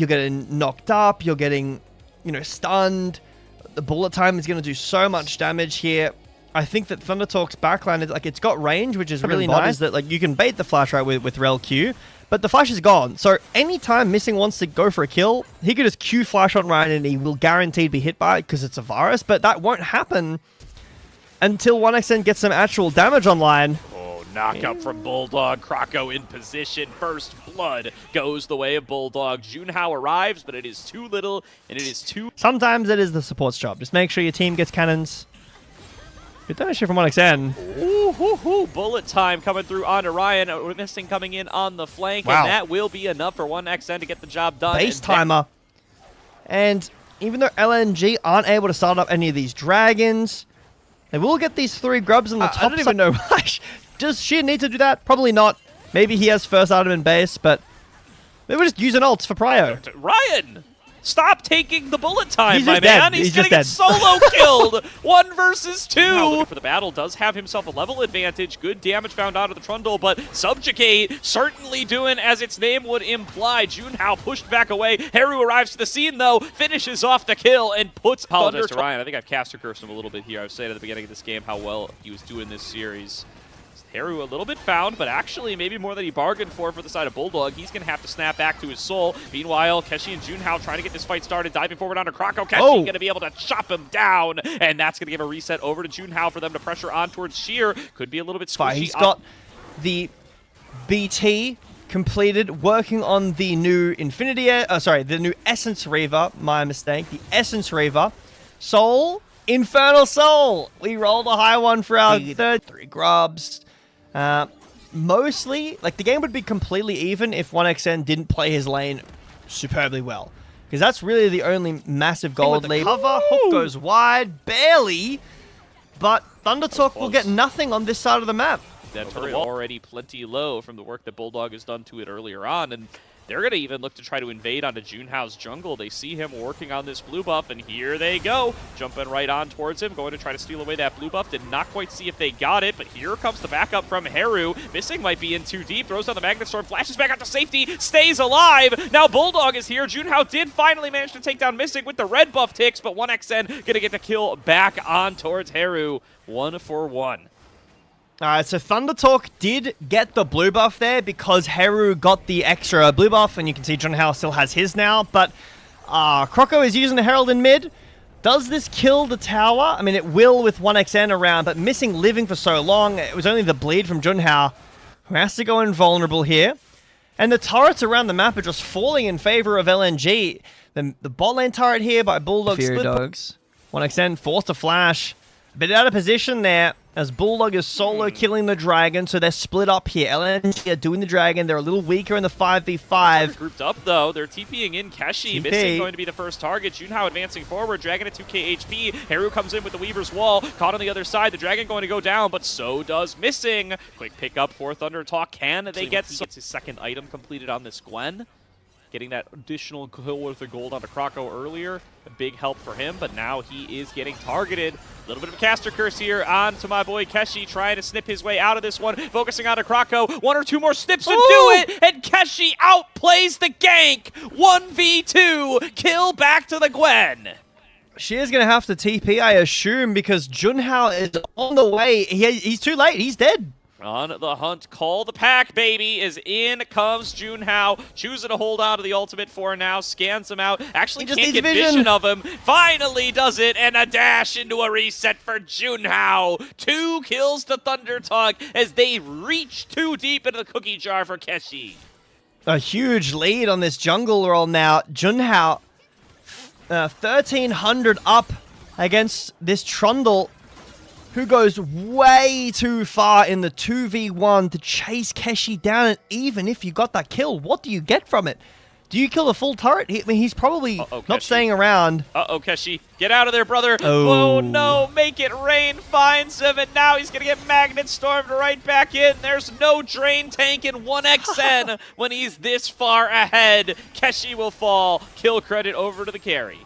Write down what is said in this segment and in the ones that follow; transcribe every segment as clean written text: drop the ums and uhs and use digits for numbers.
you're getting knocked up, you're getting, you know, stunned. The bullet time is going to do so much damage here. I think that ThunderTalk's backline is like, it's got range, which is really nice. That like you can bait the flash right with rel Q, but the flash is gone. So anytime Missing wants to go for a kill, he could just Q flash on Ryan and he will guaranteed be hit by it because it's a virus. But that won't happen until 1xn gets some actual damage online. Knockup from BuLLDoG. Croco in position. First blood goes the way of BuLLDoG. Junhao arrives, but it is too little, and it is too... Sometimes it is the support's job. Just make sure your team gets cannons. Good damage here from 1xn. Bullet time coming through onto Ryan. Missing coming in on the flank, and that will be enough for 1xn to get the job done. Base timer. And even though LNG aren't able to start up any of these dragons, they will get these 3 grubs on the top. I don't even know why. Does she need to do that? Probably not. Maybe he has first item in base, but maybe we're just using ults for prio. Ryan! Stop taking the bullet time, my man. Man. He's gonna get solo killed. 1 versus 2. For the battle, does have himself a level advantage. Good damage found out of the Trundle, but Subjugate certainly doing as its name would imply. Junhao pushed back away. Heru arrives to the scene, though, finishes off the kill, and puts Thunder to Ryan. I think I've caster cursed him a little bit here. I was saying at the beginning of this game how well he was doing this series. Heru a little bit found, but actually maybe more than he bargained for the side of BuLLDoG. He's going to have to snap back to his soul. Meanwhile, Keshi and Junhao trying to get this fight started, diving forward onto Croco. Keshi going to be able to chop him down, and that's going to give a reset over to Junhao for them to pressure on towards Sheer. Could be a little bit squishy. He's got the BT completed, working on the new the new Essence Reaver. My mistake. The Essence Reaver. Soul, Infernal Soul. We rolled a high one for our third. 3 grubs. Mostly, like, the game would be completely even if 1xn didn't play his lane superbly well. Because that's really the only massive gold lead. Cover, hook goes wide, barely. But ThunderTalk will get nothing on this side of the map. That turret already plenty low from the work that BuLLDoG has done to it earlier on, and they're going to even look to try to invade onto Junhao's jungle. They see him working on this blue buff, and here they go. Jumping right on towards him, going to try to steal away that blue buff. Did not quite see if they got it, but here comes the backup from Heru. Missing might be in too deep. Throws down the Magnet Storm, flashes back out to safety, stays alive. Now BuLLDoG is here. Junhao did finally manage to take down Missing with the red buff ticks, but 1xn going to get the kill back on towards Heru. 1 for 1. Alright, so ThunderTalk did get the blue buff there because Heru got the extra blue buff, and you can see Junhao still has his now, but Croco is using the Herald in mid. Does this kill the tower? I mean, it will with 1xn around, but Missing living for so long, it was only the bleed from Junhao who has to go invulnerable here. And the turrets around the map are just falling in favor of LNG. The bot lane turret here by BuLLDoG split dogs. 1xn forced to flash. A bit out of position there as BuLLDoG is solo killing the dragon, so they're split up here. LNG are doing the dragon. They're a little weaker in the 5v5. They're grouped up, though. They're TPing in Keshi. Missing going to be the first target. Junhao advancing forward. Dragon at 2k HP. Heru comes in with the Weaver's Wall. Caught on the other side. The dragon going to go down, but so does Missing. Quick pickup for ThunderTalk. Can they get his second item completed on this Gwen? Getting that additional kill worth of gold onto Croco earlier. A big help for him, but now he is getting targeted. A little bit of a caster curse here on to my boy Keshi, trying to snip his way out of this one. Focusing on Croco. 1 or 2 more snips to do it, and Keshi outplays the gank. 1v2. Kill back to the Gwen. She is going to have to TP, I assume, because Junhao is on the way. He's too late. He's dead. On the hunt, call the pack, baby, as in comes Junhao, choosing to hold on to the ultimate for now, scans him out, actually can't get vision of him, finally does it, and a dash into a reset for Junhao. 2 kills to ThunderTalk as they reach too deep into the cookie jar for Keshi. A huge lead on this jungle roll now. Junhao, 1,300 up against this Trundle, who goes way too far in the 2v1 to chase Keshi down. And even if you got that kill, what do you get from it? Do you kill the full turret? I mean, he's probably not staying around. Keshi, get out of there, brother. Oh, no, make it rain, finds him, and now he's going to get Magnet Stormed right back in. There's no drain tank in 1xn when he's this far ahead. Keshi will fall. Kill credit over to the carry.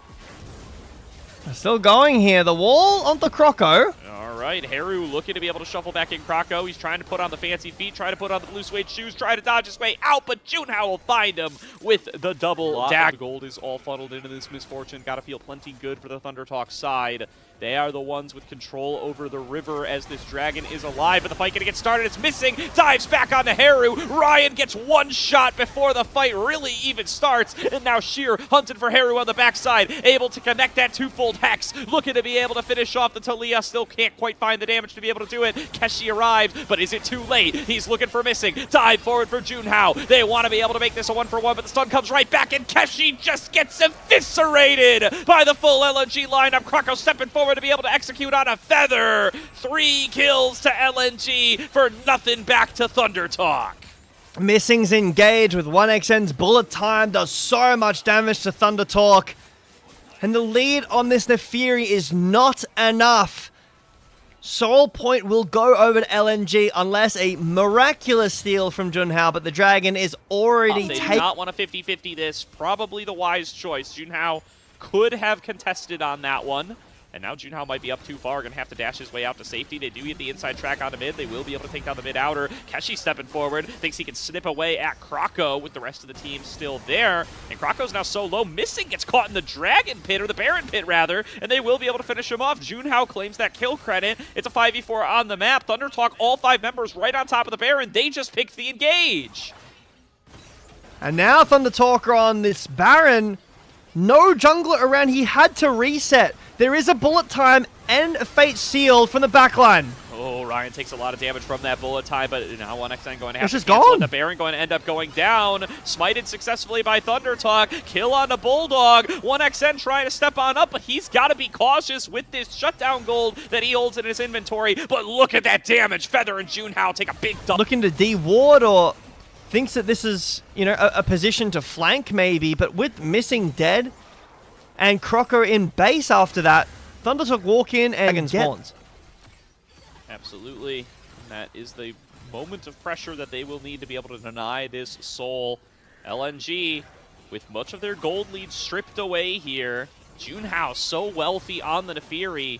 Still going here. The wall onto Croco. All right, Heru looking to be able to shuffle back in Croco. He's trying to put on the fancy feet, trying to put on the blue suede shoes, trying to dodge his way out, but Junhao will find him with the double dash. The gold is all funneled into this misfortune. Gotta feel plenty good for the ThunderTalk side. They are the ones with control over the river as this dragon is alive, but the fight gonna get started. It's missing, dives back onto Heru. Ryan gets one shot before the fight really even starts, and now Sheer hunting for Heru on the backside, able to connect that twofold hex, looking to be able to finish off the Talia. Still can't quite find the damage to be able to do it. Keshi arrives, but is it too late? He's looking for missing. Dive forward for Junhao. They want to be able to make this a 1-for-1, but the stun comes right back, and Keshi just gets eviscerated by the full LNG lineup. Croco stepping forward to be able to execute on a feather. 3 kills to LNG for nothing back to ThunderTalk. Missing's engaged with 1xn's bullet time, does so much damage to ThunderTalk. And the lead on this Nefiri is not enough. Soul Point will go over to LNG unless a miraculous steal from Junhao, but the Dragon is already taken. They do not want to 50-50 this. Probably the wise choice. Junhao could have contested on that one. And now Junhao might be up too far, gonna have to dash his way out to safety. They do get the inside track onto mid. They will be able to take down the mid outer. Keshi stepping forward, thinks he can snip away at Croco with the rest of the team still there. And Croco's now so low, missing, gets caught in the Dragon Pit, or the Baron Pit rather, and they will be able to finish him off. Junhao claims that kill credit. It's a 5v4 on the map. ThunderTalk, all 5 members right on top of the Baron. They just picked the engage. And now ThunderTalk are on this Baron. No jungler around, he had to reset. There is a bullet time and a fate sealed from the backline. Oh, Ryan takes a lot of damage from that bullet time, but now 1xn going to have to cancel. gone. The Baron going to end up going down. Smited successfully by ThunderTalk. Kill on the BuLLDoG. 1xn trying to step on up, but he's got to be cautious with this shutdown gold that he holds in his inventory. But look at that damage. Feather and Junhao take a big dump. Looking to de-ward, or thinks that this is, you know, a position to flank maybe, but with missing dead and Croco in base after that, ThunderTalk walk in and spawns. Absolutely. And that is the moment of pressure that they will need to be able to deny this soul. LNG, with much of their gold lead stripped away here. Junhao so wealthy on the Nefiri.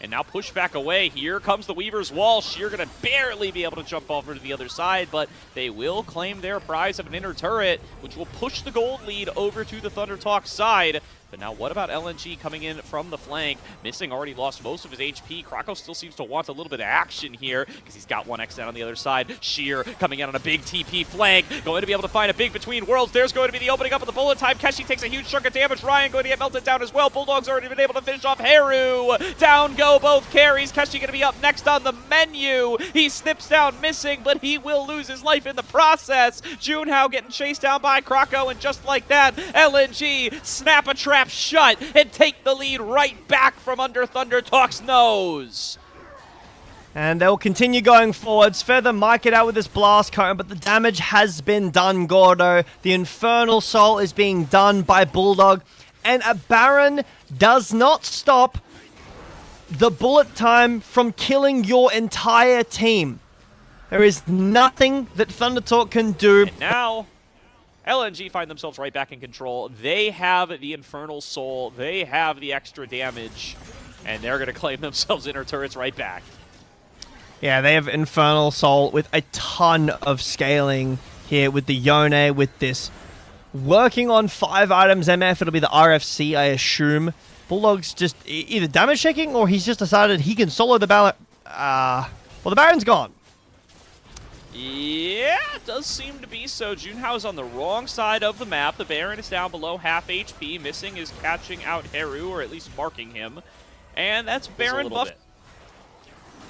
And now push back away. Here comes the Weaver's Wall. Sheer going to barely be able to jump over to the other side, but they will claim their prize of an inner turret, which will push the gold lead over to the ThunderTalk side. But now what about LNG coming in from the flank? Missing already lost most of his HP. Croco still seems to want a little bit of action here because he's got 1xn on the other side. Sheer coming in on a big TP flank. Going to be able to find a big between worlds. There's going to be the opening up of the bullet time. Keshi takes a huge chunk of damage. Ryan going to get melted down as well. BuLLDoG's already been able to finish off Heru. Down go both carries. Keshi going to be up next on the menu. He snips down missing, but he will lose his life in the process. Junhao getting chased down by Croco, and just like that, LNG snap a trap shut and take the lead right back from under ThunderTalk's nose. And they'll continue going forwards. Feather might get out with this blast cone, but the damage has been done, Gordo. The Infernal Soul is being done by BuLLDoG, and a Baron does not stop the bullet time from killing your entire team. There is nothing that ThunderTalk can do. And now LNG find themselves right back in control. They have the Infernal Soul. They have the extra damage. And they're going to claim themselves inner turrets right back. Yeah, they have Infernal Soul with a ton of scaling here with the Yone, with this. Working on 5 items MF, it'll be the RFC, I assume. BuLLDoG's just either damage checking or he's just decided he can solo the Baron. Well, the Baron's gone. Yeah, it does seem to be so. Junhao's on the wrong side of the map. The Baron is down below half HP. Missing is catching out Heru, or at least marking him. And that's Baron buffed.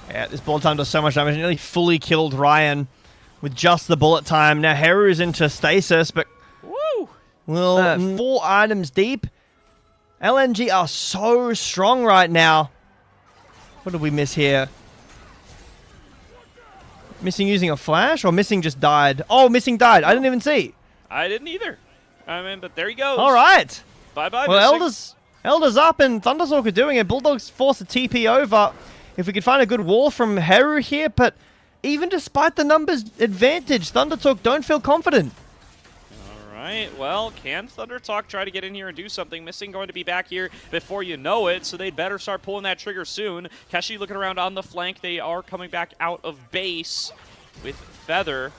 Yeah, this bullet time does so much damage. It nearly fully killed Ryan with just the bullet time. Now Heru is into stasis, but woo! Well, 4 items deep. LNG are so strong right now. What did we miss here? Missing using a flash, or Missing just died? Oh, Missing died. I didn't even see. I didn't either. I mean, but there he goes. All right. Bye-bye, well, Missing. Elder's up and ThunderTalk are doing it. BuLLDoG's forced a TP over. If we could find a good wall from Heru here, but even despite the numbers advantage, ThunderTalk don't feel confident. All right, well, can ThunderTalk try to get in here and do something? Missing going to be back here before you know it, so they'd better start pulling that trigger soon. Keshi looking around on the flank. They are coming back out of base with Feather.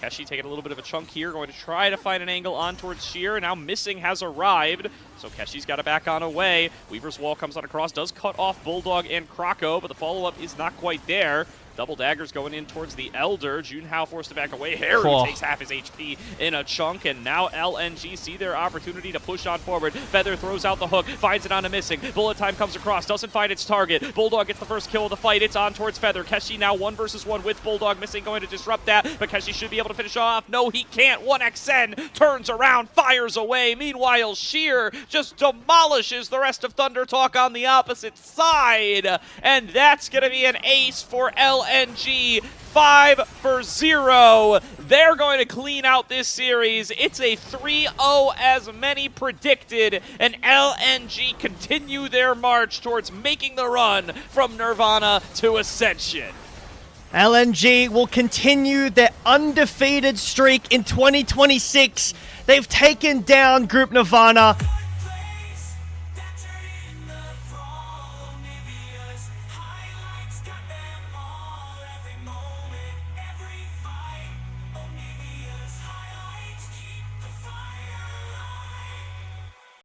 Keshi taking a little bit of a chunk here, going to try to find an angle on towards Sheer, and now Missing has arrived, so Keshi's got to back on away. Weaver's Wall comes on across, does cut off BuLLDoG and Croco, but the follow-up is not quite there. Double daggers going in towards the Elder. Junhao forced to back away. Heru takes half his HP in a chunk, and now LNG see their opportunity to push on forward. Feather throws out the hook, finds it on a Missing. Bullet time comes across, doesn't find its target. BuLLDoG gets the first kill of the fight. It's on towards Feather. Keshi now 1 versus 1 with BuLLDoG. Missing going to disrupt that, but Keshi should be able to finish off. No, he can't. 1xN turns around, fires away. Meanwhile, Sheer just demolishes the rest of ThunderTalk on the opposite side, and that's going to be an ace for LNG. 5-0. They're going to clean out this series. It's a 3-0 as many predicted, and LNG continue their march towards making the run from Nirvana to Ascension. LNG will continue their undefeated streak in 2026. They've taken down Group Nirvana